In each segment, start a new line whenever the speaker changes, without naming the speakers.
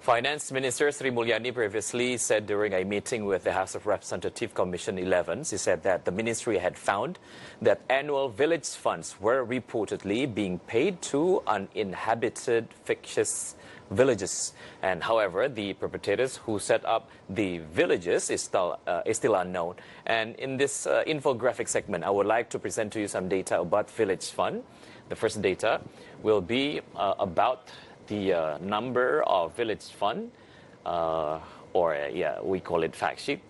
Finance Minister Sri Mulyani previously said during a meeting with the House of Representatives Commission 11, she said that the ministry had found that annual village funds were reportedly being paid to uninhabited fictitious villages. And however, the perpetrators who set up the villages is still unknown. And in this infographic segment, I would like to present to you some data about village fund. The first data will be about the number of village fund, we call it fact sheet.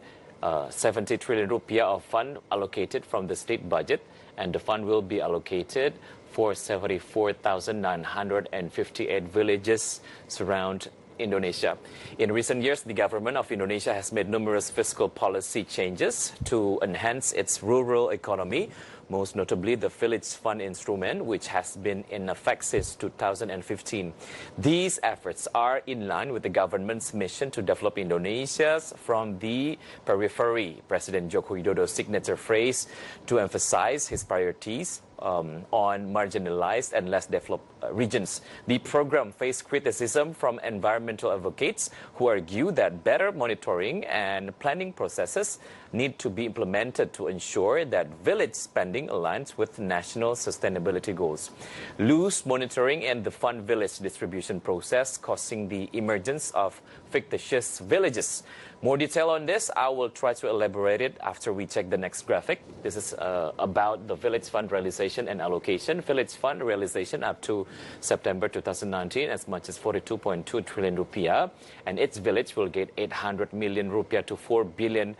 70 trillion rupiah of fund allocated from the state budget, and the fund will be allocated for 74,958 villages surround Indonesia. In recent years, the government of Indonesia has made numerous fiscal policy changes to enhance its rural economy, most notably the Village Fund instrument, which has been in effect since 2015. These efforts are in line with the government's mission to develop Indonesia from the periphery. President Joko Widodo's signature phrase to emphasize his priorities on marginalized and less developed regions. The program faced criticism from environmental advocates who argue that better monitoring and planning processes need to be implemented to ensure that village spending aligns with national sustainability goals. Loose monitoring and the fund village distribution process causing the emergence of fictitious villages. More detail on this, I will try to elaborate it after we check the next graphic. This is about the village fund realization and allocation. Village fund realization up to September 2019 as much as 42.2 trillion rupiah, and its village will get 800 million rupiah to 4 billion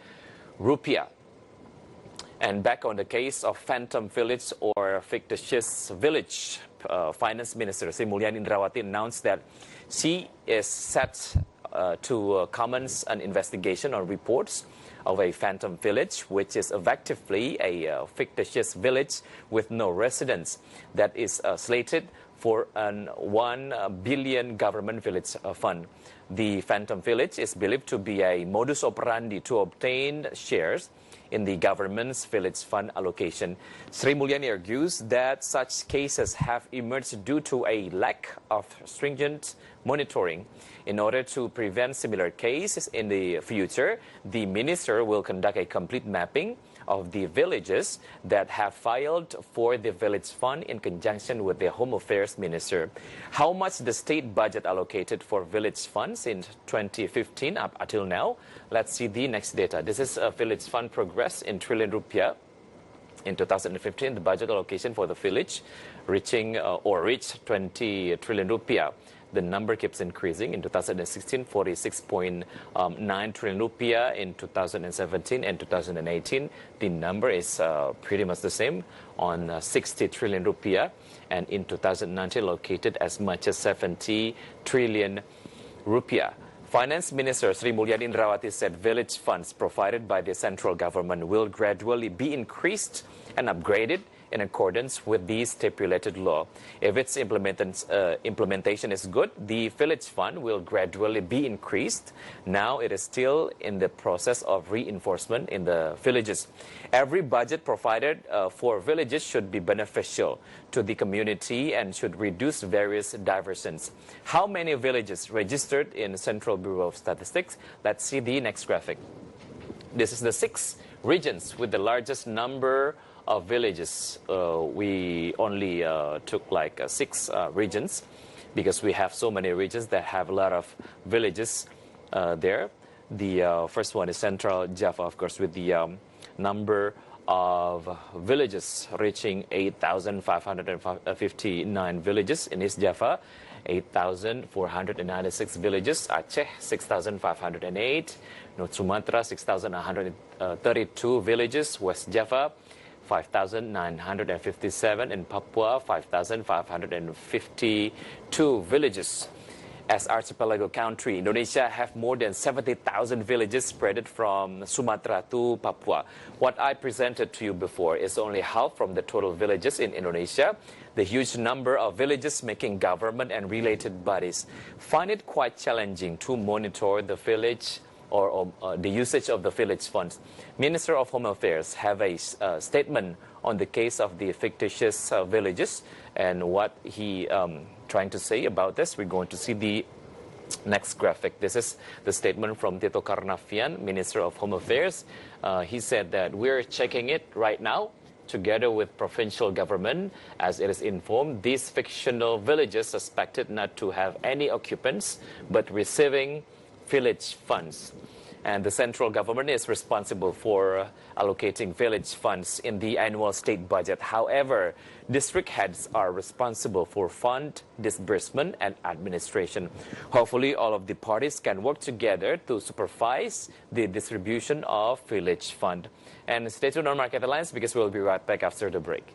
rupiah. And back on the case of phantom village or fictitious village, Finance Minister Sri Mulyani Indrawati announced that she is set to commence an investigation on reports of a phantom village, which is effectively a fictitious village with no residents that is slated for an 1 billion government village fund. The phantom village is believed to be a modus operandi to obtain shares in the government's village fund allocation. Sri Mulyani argues that such cases have emerged due to a lack of stringent monitoring. In order to prevent similar cases in the future, the minister will conduct a complete mapping of the villages that have filed for the village fund in conjunction with the Home Affairs Minister. How much the state budget allocated for village funds in 2015 up until now? Let's see the next data. This is a village fund progress in trillion rupiah. In 2015, the budget allocation for the village reached 20 trillion rupiah. The number keeps increasing. In 2016, 46.9 trillion rupiah. In 2017 and 2018, the number is pretty much the same on 60 trillion rupiah. And in 2019, located as much as 70 trillion rupiah. Finance Minister Sri Mulyani Indrawati said village funds provided by the central government will gradually be increased and upgraded in accordance with the stipulated law. If its implementation is good, the village fund will gradually be increased. Now it is still in the process of reinforcement in the villages. Every budget provided for villages should be beneficial to the community and should reduce various diversions. How many villages registered in Central Bureau of Statistics? Let's see the next graphic. This is the 6 regions with the largest number of villages. We only took like 6 regions because we have so many regions that have a lot of villages there. The first one is Central Java, of course, with the number of villages reaching 8,559 villages. In East Java, 8,496 villages. Aceh, 6,508. North Sumatra, 6,132 villages. West Java, 5,957. In Papua, 5,552 villages. As archipelago country, Indonesia have more than 70,000 villages spread from Sumatra to Papua. What I presented to you before is only half from the total villages in Indonesia. The huge number of villages making government and related bodies find it quite challenging to monitor the village or the usage of the village funds. Minister of Home Affairs have a statement on the case of the fictitious villages and what he trying to say about this. We're going to see the Next graphic. This is the statement from Tito Karnavian, Minister of Home Affairs. He said that we're checking it right now together with provincial government. As it is informed, these fictional villages suspected not to have any occupants but receiving village funds. And the central government is responsible for allocating village funds in the annual state budget. However, district heads are responsible for fund disbursement and administration. Hopefully, all of the parties can work together to supervise the distribution of village fund. And stay tuned on Market Alliance because we'll be right back after the break.